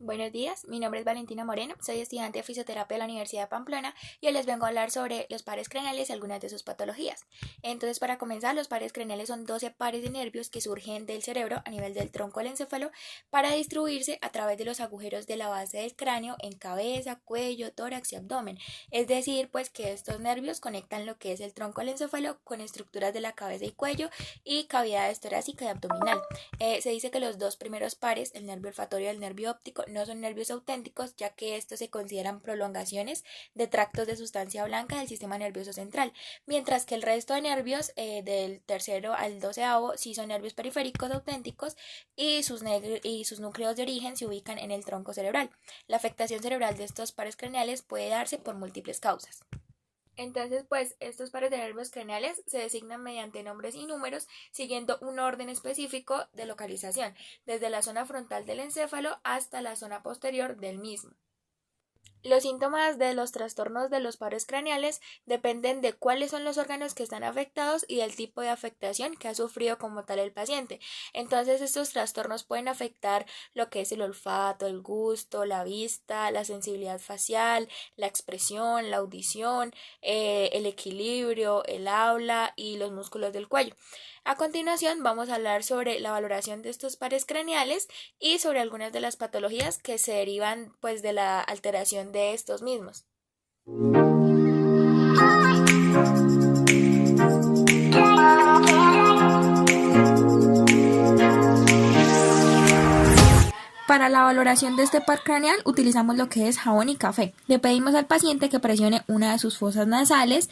Buenos días, mi nombre es Valentina Moreno, soy estudiante de fisioterapia de la Universidad de Pamplona y hoy les vengo a hablar sobre los pares craneales y algunas de sus patologías. Entonces, para comenzar, los pares craneales son 12 pares de nervios que surgen del cerebro a nivel del tronco del encéfalo para distribuirse a través de los agujeros de la base del cráneo en cabeza, cuello, tórax y abdomen. Es decir, pues que estos nervios conectan lo que es el tronco del encéfalo con estructuras de la cabeza y cuello y cavidades torácica y abdominal. Se dice que los dos primeros pares, el nervio olfatorio y el nervio óptico, no son nervios auténticos, ya que estos se consideran prolongaciones de tractos de sustancia blanca del sistema nervioso central, mientras que el resto de nervios del tercero al doceavo sí son nervios periféricos auténticos y sus núcleos de origen se ubican en el tronco cerebral. La afectación cerebral de estos pares craneales puede darse por múltiples causas. Entonces, pues estos pares de nervios craneales se designan mediante nombres y números siguiendo un orden específico de localización, desde la zona frontal del encéfalo hasta la zona posterior del mismo. Los síntomas de los trastornos de los pares craneales dependen de cuáles son los órganos que están afectados y del tipo de afectación que ha sufrido como tal el paciente. Entonces, estos trastornos pueden afectar lo que es el olfato, el gusto, la vista, la sensibilidad facial, la expresión, la audición, el equilibrio, el habla y los músculos del cuello. A continuación, vamos a hablar sobre la valoración de estos pares craneales y sobre algunas de las patologías que se derivan pues de la alteración de estos mismos. Para la valoración de este par craneal utilizamos lo que es jabón y café. Le pedimos al paciente que presione una de sus fosas nasales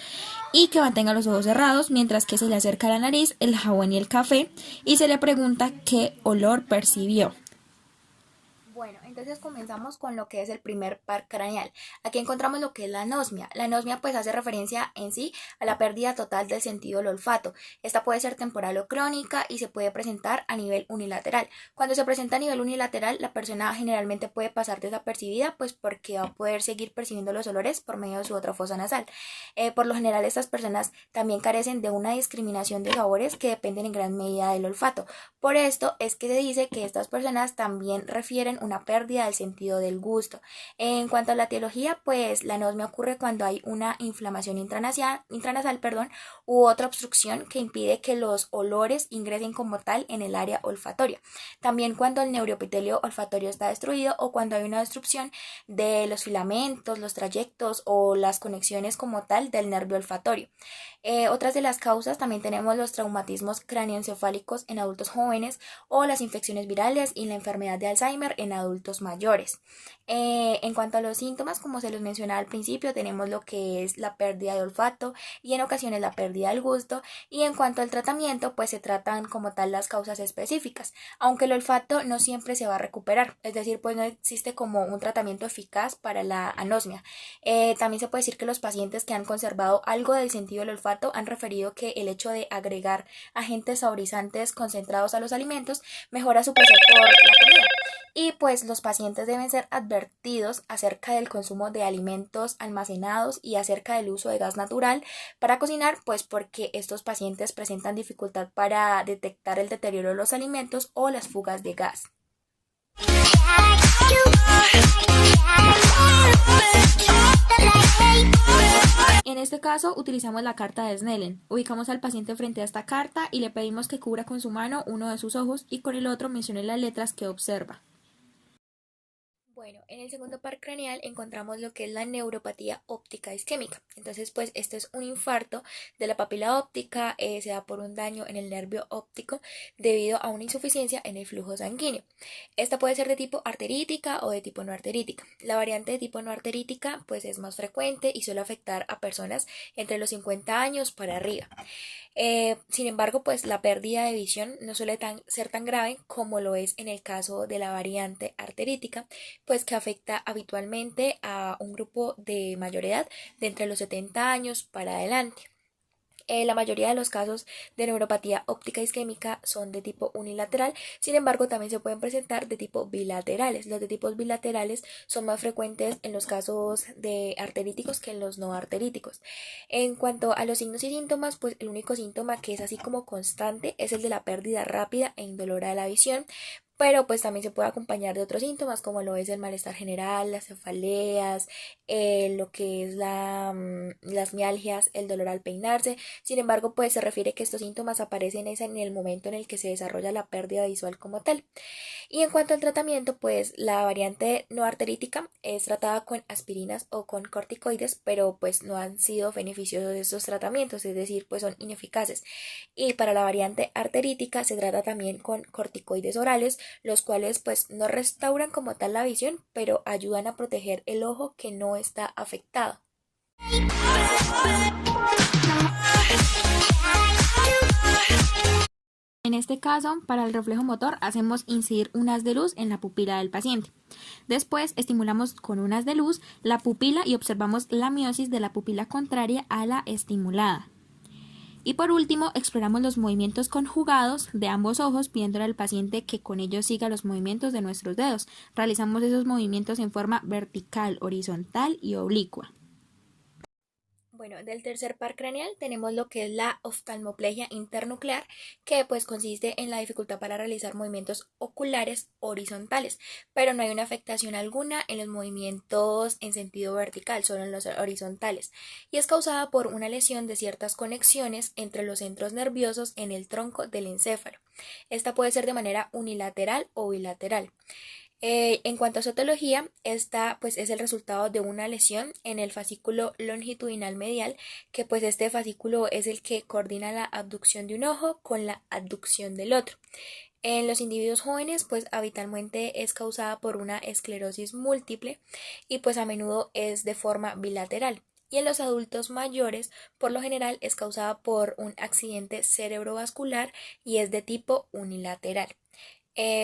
y que mantenga los ojos cerrados mientras que se le acerca a la nariz el jabón y el café y se le pregunta qué olor percibió. Bueno, entonces comenzamos con lo que es el primer par craneal. Aquí encontramos lo que es la anosmia. La anosmia pues hace referencia en sí a la pérdida total del sentido del olfato. Esta puede ser temporal o crónica y se puede presentar a nivel unilateral. Cuando se presenta a nivel unilateral, la persona generalmente puede pasar desapercibida pues porque va a poder seguir percibiendo los olores por medio de su otra fosa nasal. Por lo general, estas personas también carecen de una discriminación de sabores que dependen en gran medida del olfato. Por esto es que se dice que estas personas también refieren una pérdida del sentido del gusto. En cuanto a la etiología, pues la anosmia ocurre cuando hay una inflamación intranasal, u otra obstrucción que impide que los olores ingresen como tal en el área olfatoria. También cuando el neuroepitelio olfatorio está destruido o cuando hay una destrucción de los filamentos, los trayectos o las conexiones como tal del nervio olfatorio. Otras de las causas también tenemos los traumatismos cráneoencefálicos en adultos jóvenes o las infecciones virales y la enfermedad de Alzheimer en adultos mayores. En cuanto a los síntomas, como se los mencionaba al principio, tenemos lo que es la pérdida de olfato y en ocasiones la pérdida del gusto. Y en cuanto al tratamiento, pues se tratan como tal las causas específicas, aunque el olfato no siempre se va a recuperar, es decir, pues no existe como un tratamiento eficaz para la anosmia. También se puede decir que los pacientes que han conservado algo del sentido del olfato han referido que el hecho de agregar agentes saborizantes concentrados a los alimentos mejora su placer por la comida. Y pues los pacientes deben ser advertidos acerca del consumo de alimentos almacenados y acerca del uso de gas natural para cocinar, pues porque estos pacientes presentan dificultad para detectar el deterioro de los alimentos o las fugas de gas. En este caso utilizamos la carta de Snellen. Ubicamos al paciente frente a esta carta y le pedimos que cubra con su mano uno de sus ojos y con el otro mencione las letras que observa. Bueno, en el segundo par craneal encontramos lo que es la neuropatía óptica isquémica. Entonces, pues esto es un infarto de la papila óptica, se da por un daño en el nervio óptico debido a una insuficiencia en el flujo sanguíneo. Esta puede ser de tipo arterítica o de tipo no arterítica. La variante de tipo no arterítica pues es más frecuente y suele afectar a personas entre los 50 años para arriba. Sin embargo, pues la pérdida de visión no suele ser tan grave como lo es en el caso de la variante arterítica, pues que afecta habitualmente a un grupo de mayor edad de entre los 70 años para adelante. La mayoría de los casos de neuropatía óptica isquémica son de tipo unilateral, sin embargo también se pueden presentar de tipo bilaterales. Los de tipos bilaterales son más frecuentes en los casos de arteríticos que en los no arteríticos. En cuanto a los signos y síntomas, pues el único síntoma que es así como constante es el de la pérdida rápida e indolora de la visión, pero pues también se puede acompañar de otros síntomas como lo es el malestar general, las cefaleas, lo que es las mialgias, el dolor al peinarse. Sin embargo, pues se refiere que estos síntomas aparecen es en el momento en el que se desarrolla la pérdida visual como tal. Y en cuanto al tratamiento, pues la variante no arterítica es tratada con aspirinas o con corticoides, pero pues no han sido beneficiosos estos tratamientos, es decir, pues son ineficaces. Y para la variante arterítica se trata también con corticoides orales, los cuales pues no restauran como tal la visión, pero ayudan a proteger el ojo que no está afectado. En este caso, para el reflejo motor, hacemos incidir un haz de luz en la pupila del paciente. Después, estimulamos con un haz de luz la pupila y observamos la miosis de la pupila contraria a la estimulada. Y por último, exploramos los movimientos conjugados de ambos ojos, pidiéndole al paciente que con ellos siga los movimientos de nuestros dedos. Realizamos esos movimientos en forma vertical, horizontal y oblicua. Bueno, del tercer par craneal tenemos lo que es la oftalmoplegia internuclear, que pues consiste en la dificultad para realizar movimientos oculares horizontales, pero no hay una afectación alguna en los movimientos en sentido vertical, solo en los horizontales, y es causada por una lesión de ciertas conexiones entre los centros nerviosos en el tronco del encéfalo. Esta puede ser de manera unilateral o bilateral. En cuanto a su etiología, esta pues es el resultado de una lesión en el fascículo longitudinal medial, que pues este fascículo es el que coordina la abducción de un ojo con la abducción del otro. En los individuos jóvenes, pues habitualmente es causada por una esclerosis múltiple y pues a menudo es de forma bilateral. Y en los adultos mayores, por lo general, es causada por un accidente cerebrovascular y es de tipo unilateral.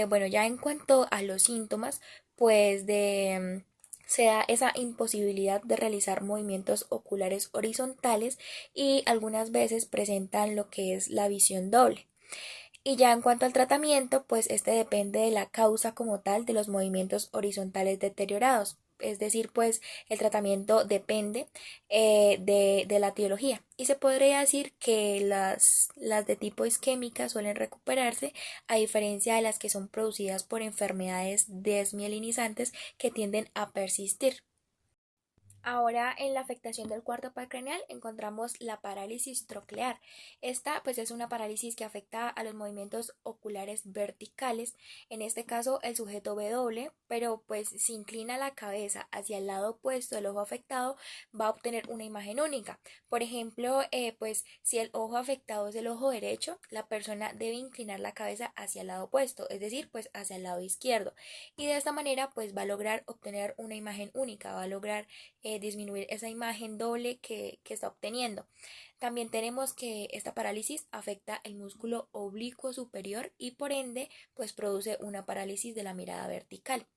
Bueno, ya en cuanto a los síntomas, pues se da esa imposibilidad de realizar movimientos oculares horizontales y algunas veces presentan lo que es la visión doble. Y ya en cuanto al tratamiento, pues este depende de la causa como tal de los movimientos horizontales deteriorados. Es decir, pues el tratamiento depende de la etiología. Y se podría decir que las de tipo isquémica suelen recuperarse a diferencia de las que son producidas por enfermedades desmielinizantes que tienden a persistir. Ahora, en la afectación del cuarto par craneal encontramos la parálisis troclear. Esta pues es una parálisis que afecta a los movimientos oculares verticales. En este caso el sujeto ve doble, pero pues si inclina la cabeza hacia el lado opuesto del ojo afectado va a obtener una imagen única. Por ejemplo, pues si el ojo afectado es el ojo derecho, la persona debe inclinar la cabeza hacia el lado opuesto, es decir, pues hacia el lado izquierdo. Y de esta manera pues va a lograr obtener una imagen única, va a lograr disminuir esa imagen doble que está obteniendo. También tenemos que esta parálisis afecta el músculo oblicuo superior y por ende pues produce una parálisis de la mirada vertical.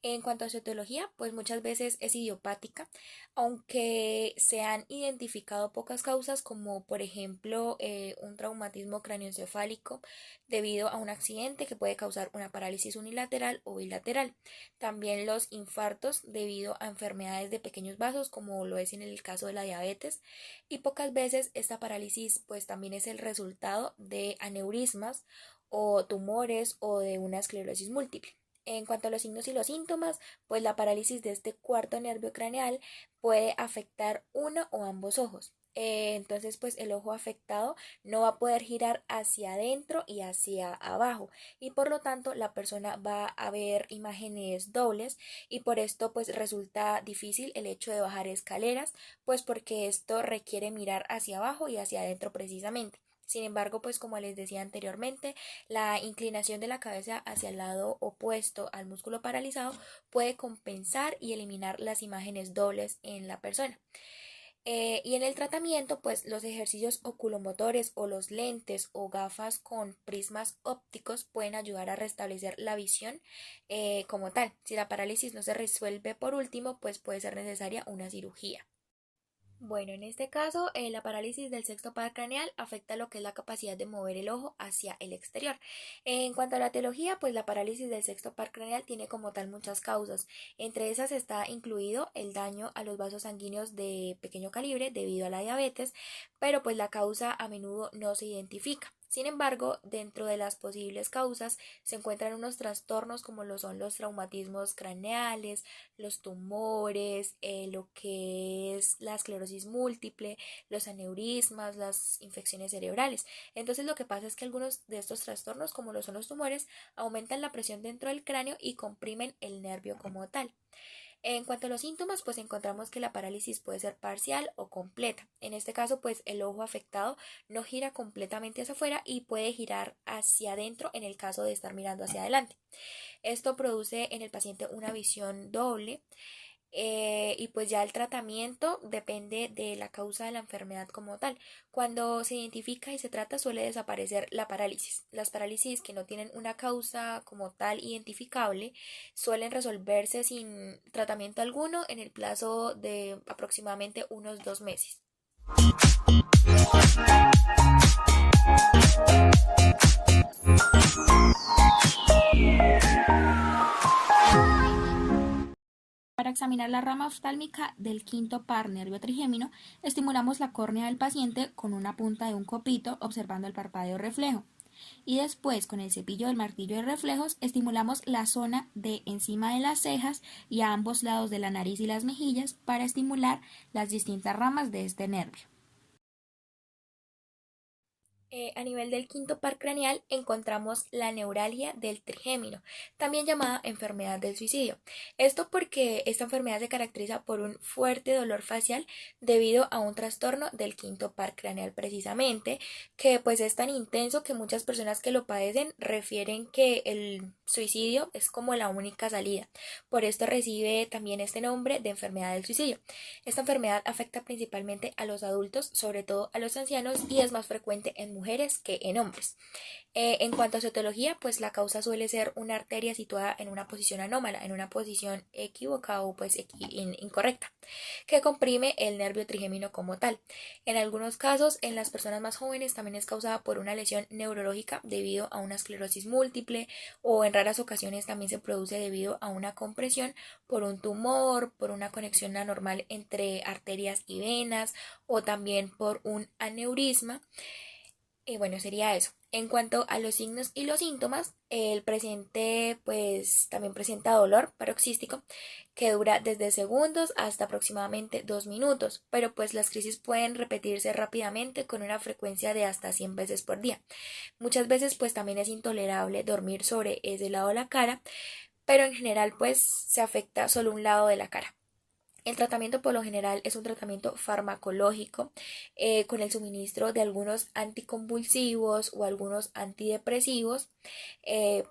En cuanto a su etiología, pues muchas veces es idiopática, aunque se han identificado pocas causas como por ejemplo un traumatismo craneoencefálico debido a un accidente que puede causar una parálisis unilateral o bilateral. También los infartos debido a enfermedades de pequeños vasos como lo es en el caso de la diabetes y pocas veces esta parálisis pues también es el resultado de aneurismas o tumores o de una esclerosis múltiple. En cuanto a los signos y los síntomas, pues la parálisis de este cuarto nervio craneal puede afectar uno o ambos ojos. Entonces, pues el ojo afectado no va a poder girar hacia adentro y hacia abajo y por lo tanto la persona va a ver imágenes dobles y por esto pues resulta difícil el hecho de bajar escaleras, pues porque esto requiere mirar hacia abajo y hacia adentro precisamente. Sin embargo, pues como les decía anteriormente, la inclinación de la cabeza hacia el lado opuesto al músculo paralizado puede compensar y eliminar las imágenes dobles en la persona. Y en el tratamiento, pues los ejercicios oculomotores o los lentes o gafas con prismas ópticos pueden ayudar a restablecer la visión como tal. Si la parálisis no se resuelve por último, pues puede ser necesaria una cirugía. Bueno, en este caso, la parálisis del sexto par craneal afecta lo que es la capacidad de mover el ojo hacia el exterior. En cuanto a la etiología, pues la parálisis del sexto par craneal tiene como tal muchas causas. Entre esas está incluido el daño a los vasos sanguíneos de pequeño calibre debido a la diabetes, pero pues la causa a menudo no se identifica. Sin embargo, dentro de las posibles causas se encuentran unos trastornos como lo son los traumatismos craneales, los tumores, lo que es la esclerosis múltiple, los aneurismas, las infecciones cerebrales. Entonces lo que pasa es que algunos de estos trastornos, como lo son los tumores, aumentan la presión dentro del cráneo y comprimen el nervio como tal. En cuanto a los síntomas, pues encontramos que la parálisis puede ser parcial o completa. En este caso, pues el ojo afectado no gira completamente hacia afuera y puede girar hacia adentro en el caso de estar mirando hacia adelante. Esto produce en el paciente una visión doble. Y pues ya el tratamiento depende de la causa de la enfermedad como tal. Cuando se identifica y se trata suele desaparecer la parálisis. Las parálisis que no tienen una causa como tal identificable suelen resolverse sin tratamiento alguno en el plazo de aproximadamente unos 2 meses. Para examinar la rama oftálmica del quinto par nervio trigémino, estimulamos la córnea del paciente con una punta de un copito observando el parpadeo reflejo. Y después, con el cepillo del martillo de reflejos, estimulamos la zona de encima de las cejas y a ambos lados de la nariz y las mejillas para estimular las distintas ramas de este nervio. A nivel del quinto par craneal encontramos la neuralgia del trigémino, también llamada enfermedad del suicidio. Esto porque esta enfermedad se caracteriza por un fuerte dolor facial debido a un trastorno del quinto par craneal precisamente, que pues es tan intenso que muchas personas que lo padecen refieren que el suicidio es como la única salida. Por esto recibe también este nombre de enfermedad del suicidio. Esta enfermedad afecta principalmente a los adultos, sobre todo a los ancianos, y es más frecuente en mujeres que en hombres. En cuanto a su etiología, pues la causa suele ser una arteria situada en una posición anómala, en una posición equivocada o pues incorrecta, que comprime el nervio trigémino como tal. En algunos casos, en las personas más jóvenes también es causada por una lesión neurológica debido a una esclerosis múltiple, o en raras ocasiones también se produce debido a una compresión por un tumor, por una conexión anormal entre arterias y venas, o también por un aneurisma. Bueno, sería eso. En cuanto a los signos y los síntomas, el paciente pues también presenta dolor paroxístico que dura desde segundos hasta aproximadamente 2 minutos, pero pues las crisis pueden repetirse rápidamente con una frecuencia de hasta 100 veces por día. Muchas veces pues también es intolerable dormir sobre ese lado de la cara, pero en general pues se afecta solo un lado de la cara. El tratamiento por lo general es un tratamiento farmacológico con el suministro de algunos anticonvulsivos o algunos antidepresivos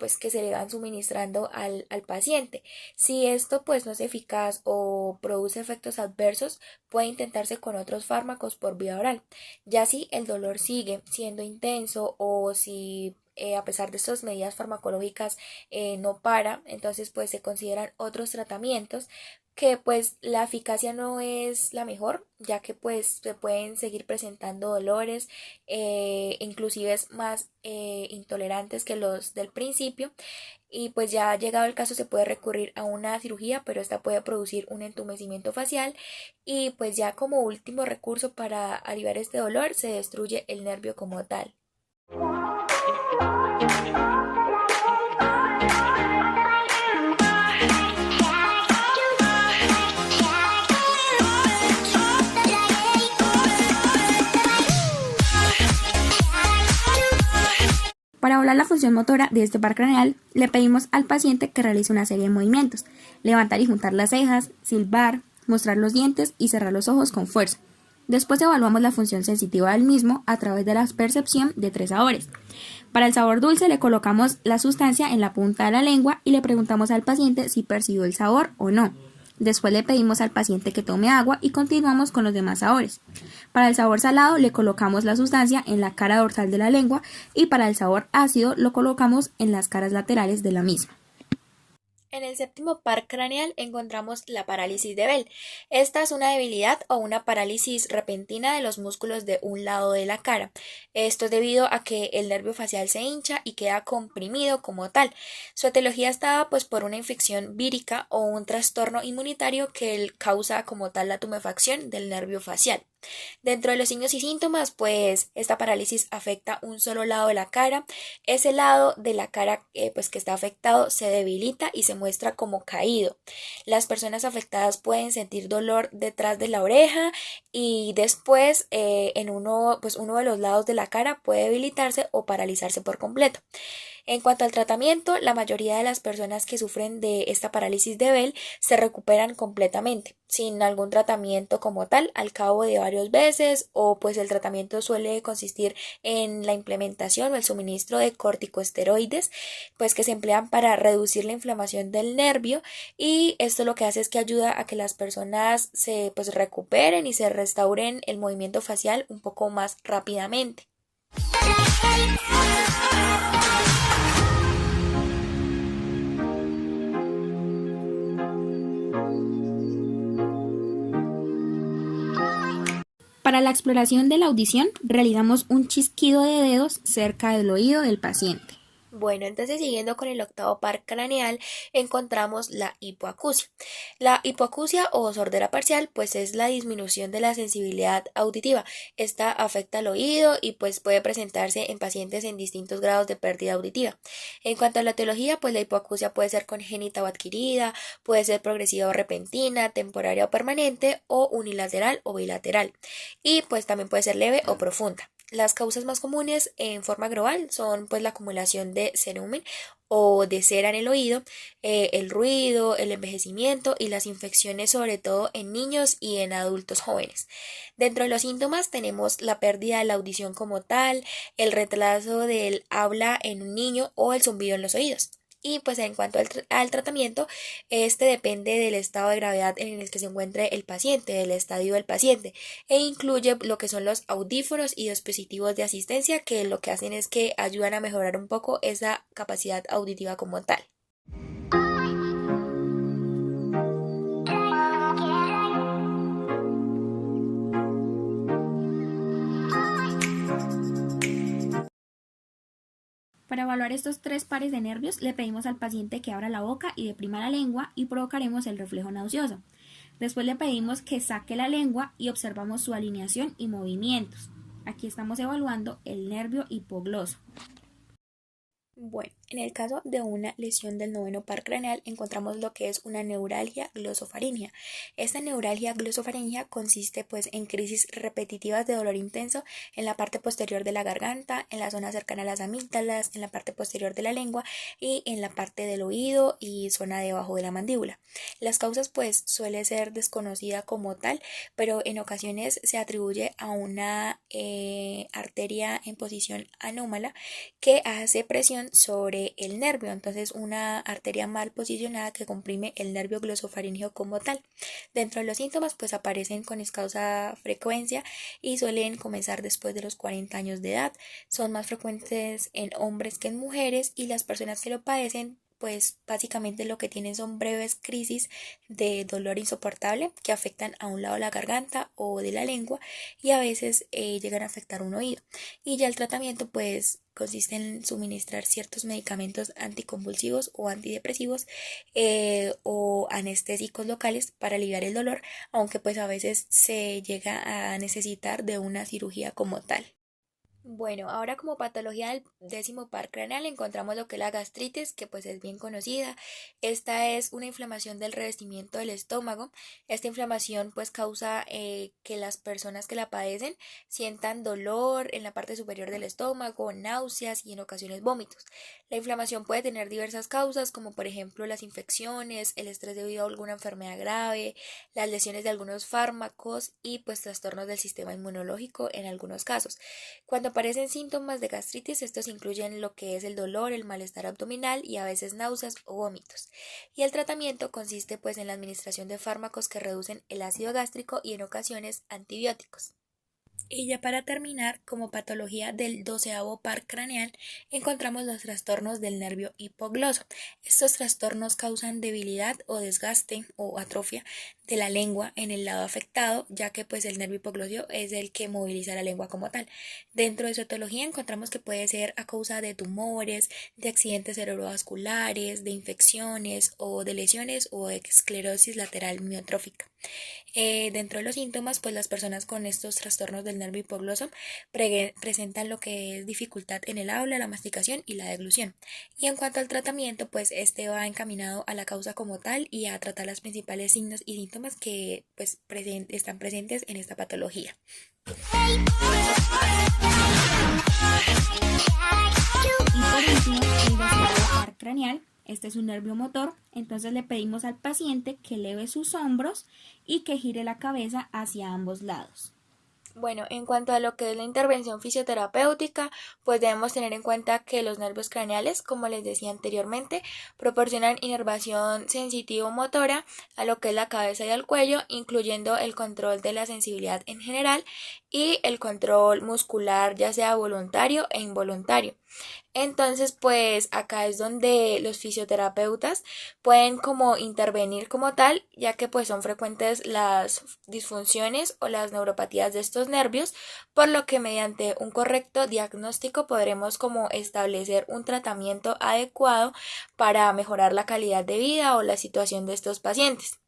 pues que se le van suministrando al paciente. Si esto pues no es eficaz o produce efectos adversos, puede intentarse con otros fármacos por vía oral. Ya si el dolor sigue siendo intenso o si a pesar de estas medidas farmacológicas no para, entonces pues se consideran otros tratamientos que pues la eficacia no es la mejor, ya que pues se pueden seguir presentando dolores, inclusive es más intolerantes que los del principio, y pues ya llegado el caso se puede recurrir a una cirugía, pero esta puede producir un entumecimiento facial, y pues ya como último recurso para aliviar este dolor se destruye el nervio como tal. Para evaluar la función motora de este par craneal, le pedimos al paciente que realice una serie de movimientos: levantar y juntar las cejas, silbar, mostrar los dientes y cerrar los ojos con fuerza. Después evaluamos la función sensitiva del mismo a través de la percepción de 3 sabores. Para el sabor dulce le colocamos la sustancia en la punta de la lengua y le preguntamos al paciente si percibió el sabor o no. Después le pedimos al paciente que tome agua y continuamos con los demás sabores. Para el sabor salado le colocamos la sustancia en la cara dorsal de la lengua y para el sabor ácido lo colocamos en las caras laterales de la misma. En el séptimo par craneal encontramos la parálisis de Bell. Esta es una debilidad o una parálisis repentina de los músculos de un lado de la cara. Esto es debido a que el nervio facial se hincha y queda comprimido como tal. Su etiología está pues por una infección vírica o un trastorno inmunitario que causa como tal la tumefacción del nervio facial. Dentro de los signos y síntomas, pues esta parálisis afecta un solo lado de la cara. Ese lado de la cara pues que está afectado se debilita y se muestra como caído. Las personas afectadas pueden sentir dolor detrás de la oreja y después en uno de los lados de la cara puede debilitarse o paralizarse por completo. En cuanto al tratamiento, la mayoría de las personas que sufren de esta parálisis de Bell se recuperan completamente, sin algún tratamiento como tal, al cabo de varios meses, o pues el tratamiento suele consistir en la implementación o el suministro de corticosteroides, pues que se emplean para reducir la inflamación del nervio, y esto lo que hace es que ayuda a que las personas se pues recuperen y se restauren el movimiento facial un poco más rápidamente. Para la exploración de la audición, realizamos un chasquido de dedos cerca del oído del paciente. Bueno, entonces siguiendo con el octavo par craneal, encontramos la hipoacusia. La hipoacusia o sordera parcial, pues es la disminución de la sensibilidad auditiva. Esta afecta al oído y pues puede presentarse en pacientes en distintos grados de pérdida auditiva. En cuanto a la etiología, pues la hipoacusia puede ser congénita o adquirida, puede ser progresiva o repentina, temporaria o permanente, o unilateral o bilateral. Y pues también puede ser leve o profunda. Las causas más comunes en forma global son pues la acumulación de cerumen o de cera en el oído, el ruido, el envejecimiento y las infecciones sobre todo en niños y en adultos jóvenes. Dentro de los síntomas tenemos la pérdida de la audición como tal, el retraso del habla en un niño o el zumbido en los oídos. Y pues en cuanto al tratamiento, este depende del estado de gravedad en el que se encuentre el paciente, del estadio del paciente, e incluye lo que son los audífonos y dispositivos de asistencia, que lo que hacen es que ayudan a mejorar un poco esa capacidad auditiva como tal. Para evaluar estos tres pares de nervios, le pedimos al paciente que abra la boca y deprima la lengua y provocaremos el reflejo nauseoso. Después le pedimos que saque la lengua y observamos su alineación y movimientos. Aquí estamos evaluando el nervio hipogloso. Bueno, en el caso de una lesión del noveno par craneal encontramos lo que es una neuralgia glosofaríngea. Esta neuralgia glosofaríngea consiste pues en crisis repetitivas de dolor intenso en la parte posterior de la garganta, en la zona cercana a las amígdalas, en la parte posterior de la lengua y en la parte del oído y zona debajo de la mandíbula. Las causas pues suele ser desconocida como tal, pero en ocasiones se atribuye a una arteria en posición anómala que hace presión sobre el nervio, entonces una arteria mal posicionada que comprime el nervio glosofaríngeo como tal. Dentro de los síntomas pues aparecen con escasa frecuencia y suelen comenzar después de los 40 años de edad. Son más frecuentes en hombres que en mujeres y las personas que lo padecen pues básicamente lo que tienen son breves crisis de dolor insoportable que afectan a un lado de la garganta o de la lengua y a veces llegan a afectar un oído. Y ya el tratamiento pues consiste en suministrar ciertos medicamentos anticonvulsivos o antidepresivos o anestésicos locales para aliviar el dolor, aunque pues a veces se llega a necesitar de una cirugía como tal. Bueno, ahora como patología del décimo par craneal encontramos lo que es la gastritis, que pues es bien conocida. Esta es una inflamación del revestimiento del estómago. Esta inflamación pues causa que las personas que la padecen sientan dolor en la parte superior del estómago, náuseas y en ocasiones vómitos. La inflamación puede tener diversas causas, como por ejemplo las infecciones, el estrés debido a alguna enfermedad grave, las lesiones de algunos fármacos y pues trastornos del sistema inmunológico en algunos casos. Cuando aparecen síntomas de gastritis, estos incluyen lo que es el dolor, el malestar abdominal y a veces náuseas o vómitos. Y el tratamiento consiste pues en la administración de fármacos que reducen el ácido gástrico y en ocasiones antibióticos. Y ya para terminar, como patología del 12º par craneal, encontramos los trastornos del nervio hipogloso. Estos trastornos causan debilidad o desgaste o atrofia de la lengua en el lado afectado, ya que pues el nervio hipoglosio es el que moviliza la lengua como tal. Dentro de su etiología encontramos que puede ser a causa de tumores, de accidentes cerebrovasculares, de infecciones o de lesiones o esclerosis lateral miotrófica. Dentro de los síntomas, pues las personas con estos trastornos del nervio hipogloso presentan lo que es dificultad en el habla, la masticación y la deglución. Y en cuanto al tratamiento, pues este va encaminado a la causa como tal y a tratar los principales signos y síntomas que pues están presentes en esta patología. Y por último, el par craneal. Este es un nervio motor, entonces le pedimos al paciente que eleve sus hombros y que gire la cabeza hacia ambos lados. Bueno, en cuanto a lo que es la intervención fisioterapéutica, pues debemos tener en cuenta que los nervios craneales, como les decía anteriormente, proporcionan inervación sensitivo-motora a lo que es la cabeza y al cuello, incluyendo el control de la sensibilidad en general y el control muscular, ya sea voluntario e involuntario. Entonces, pues acá es donde los fisioterapeutas pueden como intervenir como tal, ya que pues son frecuentes las disfunciones o las neuropatías de estos nervios, por lo que mediante un correcto diagnóstico podremos como establecer un tratamiento adecuado para mejorar la calidad de vida o la situación de estos pacientes.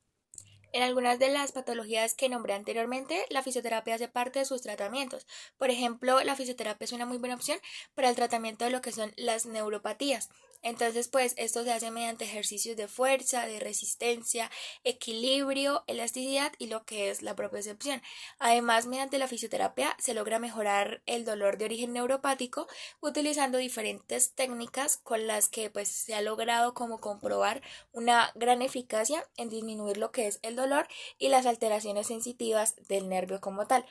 En algunas de las patologías que nombré anteriormente, la fisioterapia hace parte de sus tratamientos. Por ejemplo, la fisioterapia es una muy buena opción para el tratamiento de lo que son las neuropatías. Entonces, pues esto se hace mediante ejercicios de fuerza, de resistencia, equilibrio, elasticidad y lo que es la propiocepción. Además, mediante la fisioterapia se logra mejorar el dolor de origen neuropático utilizando diferentes técnicas con las que pues se ha logrado como comprobar una gran eficacia en disminuir lo que es el dolor y las alteraciones sensitivas del nervio como tal.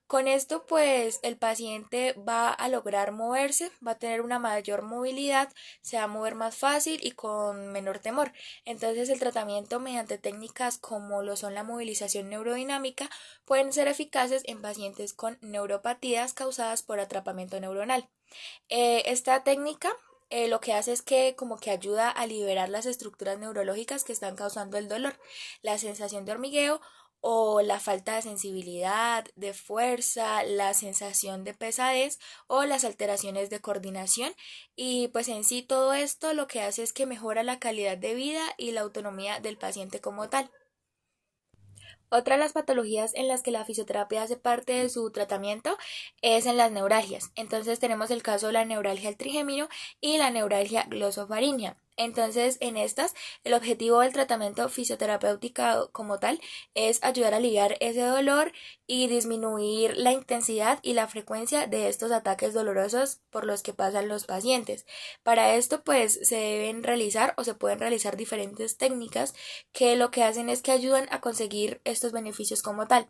Con esto, pues el paciente va a lograr moverse, va a tener una mayor movilidad, se va a mover más fácil y con menor temor. Entonces, el tratamiento mediante técnicas como lo son la movilización neurodinámica pueden ser eficaces en pacientes con neuropatías causadas por atrapamiento neuronal. Esta técnica lo que hace es que como que ayuda a liberar las estructuras neurológicas que están causando el dolor, la sensación de hormigueo o la falta de sensibilidad, de fuerza, la sensación de pesadez o las alteraciones de coordinación y pues en sí todo esto lo que hace es que mejora la calidad de vida y la autonomía del paciente como tal. Otra de las patologías en las que la fisioterapia hace parte de su tratamiento es en las neuralgias. Entonces tenemos el caso de la neuralgia del trigémino y la neuralgia glosofaríngea. Entonces, en estas, el objetivo del tratamiento fisioterapéutico como tal es ayudar a aliviar ese dolor y disminuir la intensidad y la frecuencia de estos ataques dolorosos por los que pasan los pacientes. Para esto, pues, se deben realizar o se pueden realizar diferentes técnicas que lo que hacen es que ayudan a conseguir estos beneficios como tal,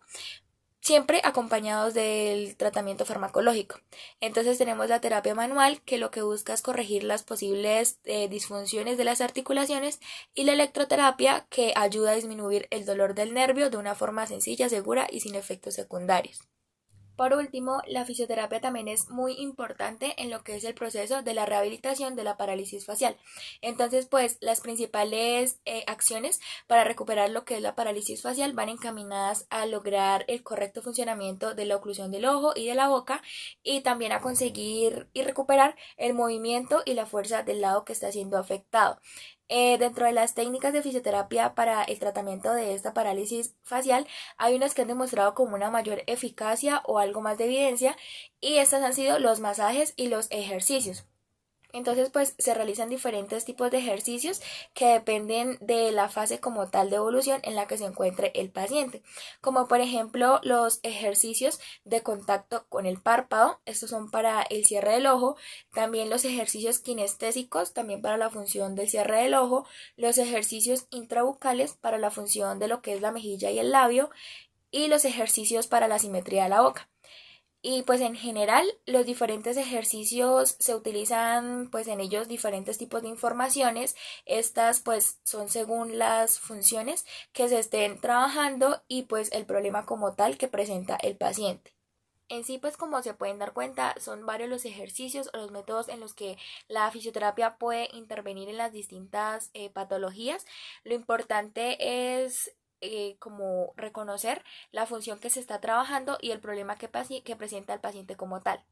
siempre acompañados del tratamiento farmacológico. Entonces tenemos la terapia manual, que lo que busca es corregir las posibles disfunciones de las articulaciones, y la electroterapia, que ayuda a disminuir el dolor del nervio de una forma sencilla, segura y sin efectos secundarios. Por último, la fisioterapia también es muy importante en lo que es el proceso de la rehabilitación de la parálisis facial. Entonces, pues las principales acciones para recuperar lo que es la parálisis facial van encaminadas a lograr el correcto funcionamiento de la oclusión del ojo y de la boca y también a conseguir y recuperar el movimiento y la fuerza del lado que está siendo afectado. Dentro de las técnicas de fisioterapia para el tratamiento de esta parálisis facial, hay unas que han demostrado como una mayor eficacia o algo más de evidencia, y estas han sido los masajes y los ejercicios. Entonces, pues se realizan diferentes tipos de ejercicios que dependen de la fase como tal de evolución en la que se encuentre el paciente, como por ejemplo los ejercicios de contacto con el párpado, estos son para el cierre del ojo, también los ejercicios kinestésicos, también para la función del cierre del ojo, los ejercicios intrabucales para la función de lo que es la mejilla y el labio, y los ejercicios para la simetría de la boca. Y pues en general los diferentes ejercicios se utilizan pues en ellos diferentes tipos de informaciones. Estas pues son según las funciones que se estén trabajando y pues el problema como tal que presenta el paciente. En sí, pues como se pueden dar cuenta, son varios los ejercicios o los métodos en los que la fisioterapia puede intervenir en las distintas patologías. Lo importante es como reconocer la función que se está trabajando y el problema que presenta el paciente como tal.